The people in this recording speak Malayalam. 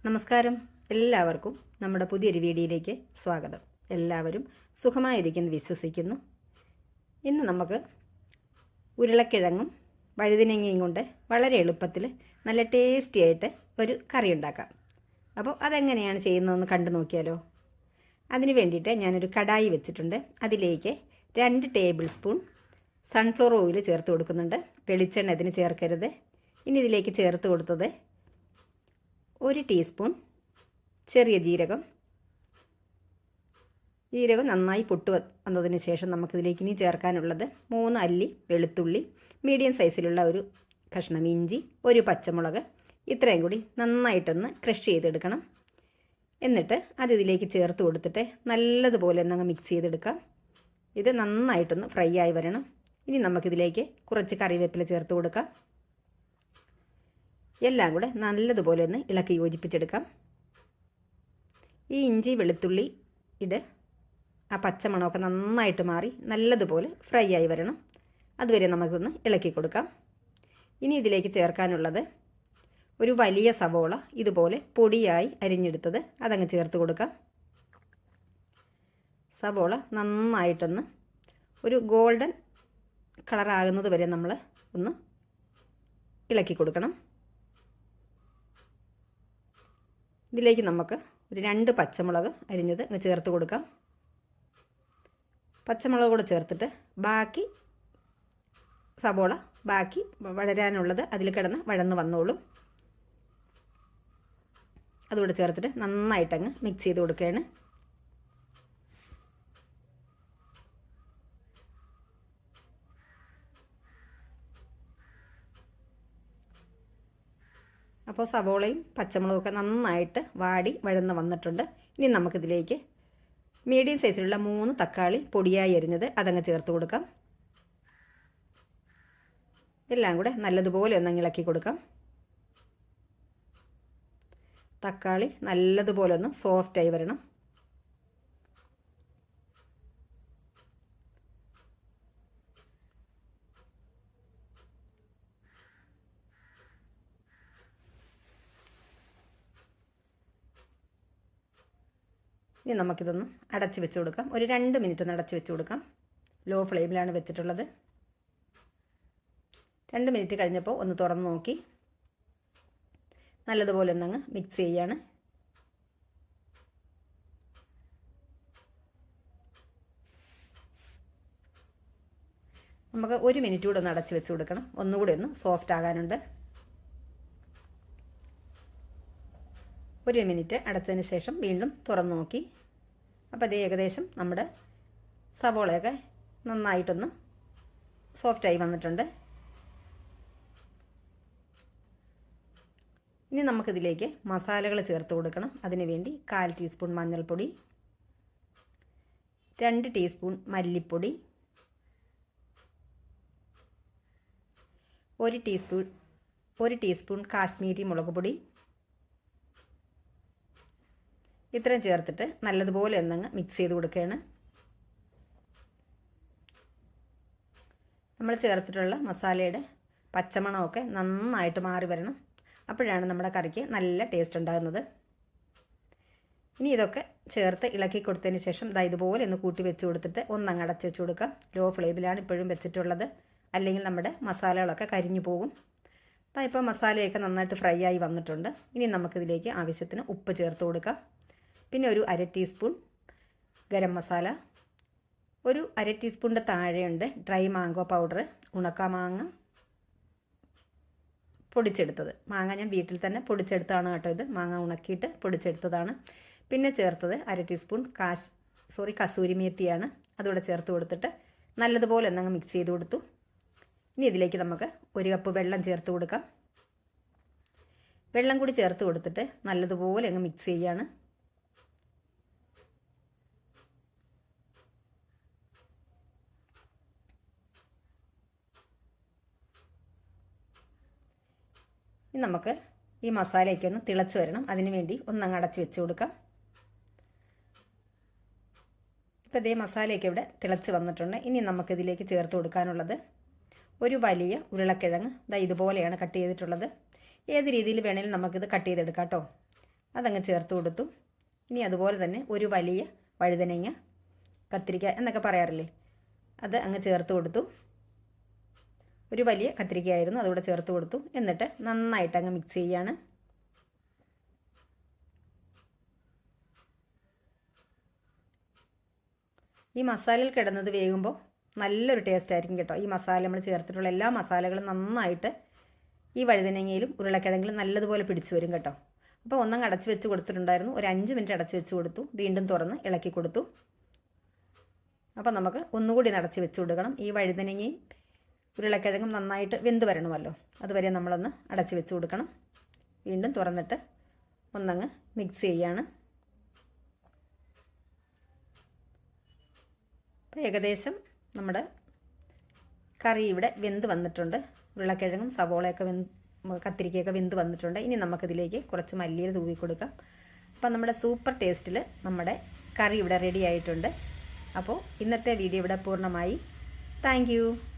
നമസ്കാരം. എല്ലാവർക്കും നമ്മുടെ പുതിയൊരു വീഡിയോയിലേക്ക് സ്വാഗതം. എല്ലാവരും സുഖമായിരിക്കുന്നു വിശ്വസിക്കുന്നു. ഇന്ന് നമുക്ക് ഉരുളക്കിഴങ്ങും വഴുതനങ്ങയും കൊണ്ട് വളരെ എളുപ്പത്തിൽ നല്ല ടേസ്റ്റി ആയിട്ട് ഒരു കറി ഉണ്ടാക്കാം. അപ്പോൾ അതെങ്ങനെയാണ് ചെയ്യുന്നതെന്ന് കണ്ടു നോക്കിയാലോ. അതിന് വേണ്ടിയിട്ട് ഞാനൊരു കടായി വെച്ചിട്ടുണ്ട്. അതിലേക്ക് 2 ടേബിൾ സ്പൂൺ സൺഫ്ലവർ ഓയിൽ ചേർത്ത് കൊടുക്കുന്നുണ്ട്. വെളിച്ചെണ്ണ ഇതിന് ചേർക്കരുത്. ഇനി ഇതിലേക്ക് ചേർത്ത് കൊടുത്തത് 1 ടീസ്പൂൺ ചെറിയ ജീരകം നന്നായി പൊട്ട് വന്നതിന് ശേഷം നമുക്കിതിലേക്ക് ഇനി ചേർക്കാനുള്ളത് 3 അല്ലി വെളുത്തുള്ളി, മീഡിയം സൈസിലുള്ള ഒരു കഷ്ണം ഇഞ്ചി, 1 പച്ചമുളക്, ഇത്രയും കൂടി നന്നായിട്ടൊന്ന് ക്രഷ് ചെയ്തെടുക്കണം. എന്നിട്ട് അത് ഇതിലേക്ക് ചേർത്ത് കൊടുത്തിട്ട് നല്ലതുപോലെ ഒന്നങ്ങ് മിക്സ് ചെയ്തെടുക്കാം. ഇത് നന്നായിട്ടൊന്ന് ഫ്രൈ ആയി വരണം. ഇനി നമുക്കിതിലേക്ക് കുറച്ച് കറിവേപ്പില ചേർത്ത് കൊടുക്കാം. എല്ലാം കൂടെ നല്ലതുപോലെ ഒന്ന് ഇളക്കി യോജിപ്പിച്ചെടുക്കാം. ഈ ഇഞ്ചി വെളുത്തുള്ളി ആ പച്ചമണമൊക്കെ നന്നായിട്ട് മാറി നല്ലതുപോലെ ഫ്രൈ ആയി വരണം. അതുവരെ നമുക്കൊന്ന് ഇളക്കി കൊടുക്കാം. ഇനി ഇതിലേക്ക് ചേർക്കാനുള്ളത് ഒരു വലിയ സവോള ഇതുപോലെ പൊടിയായി അരിഞ്ഞെടുത്തത് അതങ്ങ് ചേർത്ത് കൊടുക്കാം. സവോള നന്നായിട്ടൊന്ന് ഒരു ഗോൾഡൻ കളറാകുന്നത് വരെ നമ്മൾ ഒന്ന് ഇളക്കി കൊടുക്കണം. ഇതിലേക്ക് നമുക്ക് ഒരു 2 പച്ചമുളക് അരിഞ്ഞത് ചേർത്ത് കൊടുക്കാം. പച്ചമുളക് കൂടെ ചേർത്തിട്ട് ബാക്കി സവോള വഴരാനുള്ളത് അതിൽ കിടന്ന് വഴന്ന് വന്നോളും. അതുകൂടെ ചേർത്തിട്ട് നന്നായിട്ടങ്ങ് മിക്സ് ചെയ്ത് കൊടുക്കുകയാണ്. അപ്പോൾ സവോളയും പച്ചമുളകൊക്കെ നന്നായിട്ട് വഴന്ന് വന്നിട്ടുണ്ട്. ഇനി നമുക്കിതിലേക്ക് മീഡിയം സൈസിലുള്ള 3 തക്കാളി പൊടിയായി അരിഞ്ഞത് അതങ്ങ് ചേർത്ത് കൊടുക്കാം. എല്ലാം കൂടെ നല്ലതുപോലെ ഒന്ന് ഇളക്കി കൊടുക്കാം. തക്കാളി നല്ലതുപോലെ ഒന്ന് സോഫ്റ്റായി വരണം. ഇനി നമുക്കിതൊന്ന് അടച്ച് വെച്ച് കൊടുക്കാം. ഒരു 2 മിനിറ്റ് ഒന്ന് അടച്ച് വെച്ച് കൊടുക്കാം. ലോ ഫ്ലെയിമിലാണ് വെച്ചിട്ടുള്ളത്. 2 മിനിറ്റ് കഴിഞ്ഞപ്പോൾ ഒന്ന് തുറന്ന് നോക്കി നല്ലതുപോലെ ഒന്നങ്ങ് മിക്സ് ചെയ്യാണ്. നമുക്ക് 1 മിനിറ്റ് കൂടെ ഒന്ന് അടച്ച് വെച്ച് കൊടുക്കണം. ഒന്നുകൂടി ഒന്ന് സോഫ്റ്റ് ആകാനുണ്ട്. 1 മിനിറ്റ് അടച്ചതിന് ശേഷം വീണ്ടും തുറന്ന് നോക്കി. അപ്പോൾ അത് ഏകദേശം നമ്മുടെ സവോളയൊക്കെ നന്നായിട്ടൊന്ന് സോഫ്റ്റായി വന്നിട്ടുണ്ട്. ഇനി നമുക്കിതിലേക്ക് മസാലകൾ ചേർത്ത് കൊടുക്കണം. അതിന് വേണ്ടി 1/4 ടീസ്പൂൺ മഞ്ഞൾപ്പൊടി, 2 ടീസ്പൂൺ മല്ലിപ്പൊടി, 1 ടീസ്പൂൺ കാശ്മീരി മുളക് പൊടി, ഇത്രയും ചേർത്തിട്ട് നല്ലതുപോലെ ഒന്നങ്ങ് മിക്സ് ചെയ്ത് കൊടുക്കുകയാണ്. നമ്മൾ ചേർത്തിട്ടുള്ള മസാലയുടെ പച്ചമണമൊക്കെ നന്നായിട്ട് മാറി വരണം. അപ്പോഴാണ് നമ്മുടെ കറിക്ക് നല്ല ടേസ്റ്റ് ഉണ്ടാകുന്നത്. ഇനി ഇതൊക്കെ ചേർത്ത് ഇളക്കി കൊടുത്തതിന് ശേഷം ഇതുപോലെ ഒന്ന് കൂട്ടി വെച്ച് കൊടുത്തിട്ട് ഒന്നങ്ങ് അടച്ച് വെച്ച് കൊടുക്കാം. ലോ ഫ്ലെയിമിലാണ് ഇപ്പോഴും വെച്ചിട്ടുള്ളത്. അല്ലെങ്കിൽ നമ്മുടെ മസാലകളൊക്കെ കരിഞ്ഞു പോകും. ഇപ്പോൾ മസാലയൊക്കെ നന്നായിട്ട് ഫ്രൈ ആയി വന്നിട്ടുണ്ട്. ഇനി നമുക്കിതിലേക്ക് ആവശ്യത്തിന് ഉപ്പ് ചേർത്ത് കൊടുക്കാം. പിന്നെ ഒരു 1/2 ടീസ്പൂൺ ഗരം മസാല, ഒരു 1/2 ടീസ്പൂണിൻ്റെ താഴെയുണ്ട് ഡ്രൈ മാംഗോ പൗഡർ, ഉണക്ക മാങ്ങ പൊടിച്ചെടുത്തത്. മാങ്ങ ഞാൻ വീട്ടിൽ തന്നെ പൊടിച്ചെടുത്താണ് കേട്ടോ. ഇത് മാങ്ങ ഉണക്കിയിട്ട് പൊടിച്ചെടുത്തതാണ്. പിന്നെ ചേർത്തത് 1/2 ടീസ്പൂൺ കസൂരി മേത്തിയാണ്. അതുകൂടെ ചേർത്ത് കൊടുത്തിട്ട് നല്ലതുപോലെ ഒന്നങ്ങ് മിക്സ് ചെയ്ത് കൊടുത്തു. ഇനി ഇതിലേക്ക് നമുക്ക് 1 കപ്പ് വെള്ളം ചേർത്ത് കൊടുക്കാം. വെള്ളം കൂടി ചേർത്ത് കൊടുത്തിട്ട് നല്ലതുപോലെ അങ്ങ് മിക്സ് ചെയ്യാണ്. ഇനി നമുക്ക് ഈ മസാലയൊക്കെ ഒന്ന് തിളച്ച് വരണം. അതിന് വേണ്ടി ഒന്നങ്ങ് അടച്ച് വെച്ച് കൊടുക്കാം. ഇപ്പോൾ ഇതേ മസാലയൊക്കെ ഇവിടെ തിളച്ച് വന്നിട്ടുണ്ട്. ഇനി നമുക്കിതിലേക്ക് ചേർത്ത് കൊടുക്കാനുള്ളത് ഒരു വലിയ ഉരുളക്കിഴങ്ങ് ഇതുപോലെയാണ് കട്ട് ചെയ്തിട്ടുള്ളത്. ഏത് രീതിയിൽ വേണമെങ്കിലും നമുക്കിത് കട്ട് ചെയ്തെടുക്കാം കേട്ടോ. അതങ്ങ് ചേർത്ത് കൊടുത്തു. ഇനി അതുപോലെ തന്നെ ഒരു വലിയ വഴുതനങ്ങ, കത്തിരിക്ക എന്നൊക്കെ പറയാറില്ലേ, അത് അങ്ങ് ചേർത്ത് കൊടുത്തു. ഒരു വലിയ കത്തിരിക്കയായിരുന്നു, അതുകൂടെ ചേർത്ത് കൊടുത്തു. എന്നിട്ട് നന്നായിട്ട് അങ്ങ് മിക്സ് ചെയ്യാണ്. ഈ മസാലയിൽ കിടന്നത് വേകുമ്പോൾ നല്ലൊരു ടേസ്റ്റ് ആയിരിക്കും കേട്ടോ. ഈ മസാല നമ്മൾ ചേർത്തിട്ടുള്ള എല്ലാ മസാലകളും നന്നായിട്ട് ഈ വഴുതനങ്ങയിലും ഉരുളക്കിഴങ്ങിലും നല്ലതുപോലെ പിടിച്ചു വരും കേട്ടോ. അപ്പോൾ ഒന്നങ്ങ് അടച്ച് വെച്ച് കൊടുത്തിട്ടുണ്ടായിരുന്നു. ഒരു 5 മിനിറ്റ് അടച്ച് വെച്ച് കൊടുത്തു. വീണ്ടും തുറന്ന് ഇളക്കി കൊടുത്തു. അപ്പോൾ നമുക്ക് ഒന്നുകൂടി അടച്ച് വെച്ച് കൊടുക്കണം. ഈ വഴുതനങ്ങയും ഉരുളക്കിഴങ്ങും നന്നായിട്ട് വെന്ത് വരണമല്ലോ, അതുവരെ നമ്മളൊന്ന് അടച്ച് വെച്ച് കൊടുക്കണം. വീണ്ടും തുറന്നിട്ട് ഒന്നങ്ങ് മിക്സ് ചെയ്യാണ്. അപ്പോൾ ഏകദേശം നമ്മുടെ കറി ഇവിടെ വെന്ത് വന്നിട്ടുണ്ട്. ഉരുളക്കിഴങ്ങും സവോളയൊക്കെ കത്തിരിക്കയൊക്കെ വെന്ത് വന്നിട്ടുണ്ട്. ഇനി നമുക്കിതിലേക്ക് കുറച്ച് മല്ലിയില തൂവി കൊടുക്കാം. അപ്പം നമ്മുടെ സൂപ്പർ ടേസ്റ്റിൽ നമ്മുടെ കറി ഇവിടെ റെഡി ആയിട്ടുണ്ട്. അപ്പോൾ ഇന്നത്തെ വീഡിയോ ഇവിടെ പൂർണ്ണമായി. താങ്ക്